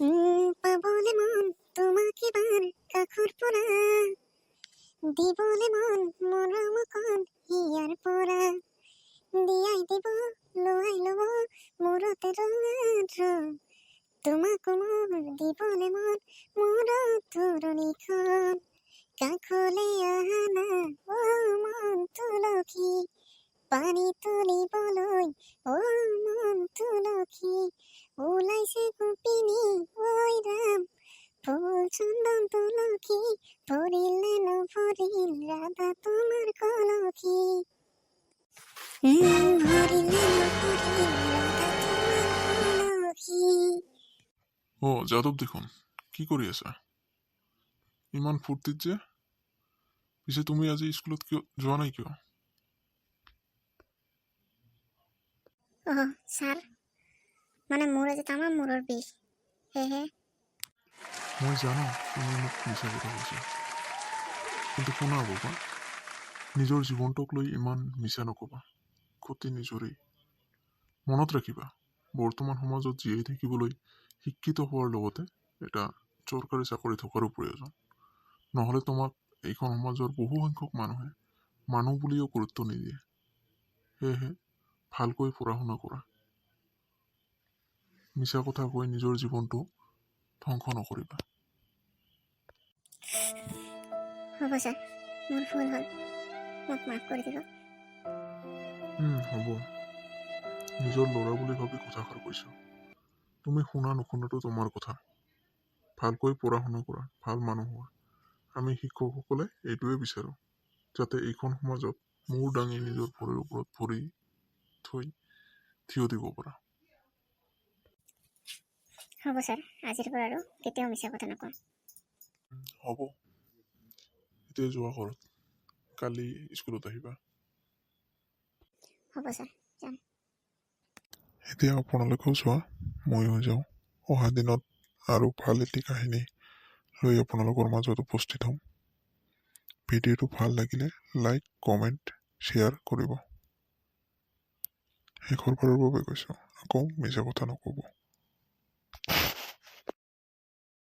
পাবলে মন তোমাকে বাৰ কাখৰ পৰা দিবলে মন মৰম কণ হিয়াৰ পৰা দিয়াই দিব লোৱাই ল'ব মূৰতে ৰঙা তোমাকো মোৰ দিবলে মন মোৰ তৰুণীখন কাষলে আহা না মন তুলসী পানী তুলিবলৈ মন তুলসী ওলাইছে গোপিনী ঐ ৰাম ফুল চন্দন তুলসী ভৰিলে নভৰিল ৰাধা তোমাৰ কলসী ভৰিলে নভৰিল ৰাধা তোমাৰ কলসী। যাদৱ দেখোন, কি কৰি আছা? ইমান ফূৰ্তিত যে? পিছে তুমি আজি স্কুলত কিয় যোৱা নাই কিয়? ছাৰ মানে মোৰ আজি তামাম মূৰৰ বিষ সেয়েহে। মই জানো তুমি মোক মিছা কথা কৈছা, কিন্তু শুনা বাবা, নিজৰ জীৱনটোক লৈ ইমান মিছা নকবা। ক্ষতি নিজৰেই। মনত ৰাখিবা, বৰ্তমান সমাজত জীয়াই থাকিবলৈ শিক্ষিত হোৱাৰ লগতে এটা চৰকাৰী চাকৰি থকাৰো প্ৰয়োজন। নহ'লে তোমাক এইখন সমাজৰ বহু সংখ্যক মানুহে মানুহ বুলিও গুৰুত্ব নিদিয়ে। সেয়েহে ভালকৈ পঢ়া শুনা কৰা। মিছা কথা কৈ নিজৰ জীৱনটো ধ্বংস নকৰিবা। হ'ব ছাৰ, মোৰ ভুল হ'ল, মোক মাফ কৰি দিব। হ'ব, নিজৰ ল'ৰা বুলি ভাবি কথাষাৰ কৈছো। তুমি শুনা নুশুনাটো তোমাৰ কথা। ভালকৈ পঢ়া শুনা কৰা, ভাল মানুহ হোৱা। আমি শিক্ষকসকলে এইটোৱে বিচাৰোঁ, যাতে এইখন সমাজত মূৰ দাঙি নিজৰ ভৰিৰ ওপৰত ভৰি থৈ থিয় দিব পাৰা। হ'ব ছাৰ, আজিৰ পৰা আৰু কেতিয়াও মিছা কথা নকওঁ। হ'ব, এতিয়া যোৱা ঘৰত, কালি স্কুলত আহিবা। হ'ব ছাৰ, যাম। এতিয়া আপোনালোকেও যোৱা, ময়ো যাওঁ। অহা দিনত আৰু ভাল এটি কাহিনী লৈ আপোনালোকৰ মাজত উপস্থিত হ'ম। ভিডিঅ'টো ভাল লাগিলে লাইক, কমেণ্ট, শ্বেয়াৰ কৰিব। শেষৰ বাৰৰ বাবে কৈছোঁ, আকৌ মিছা কথা নক'ব।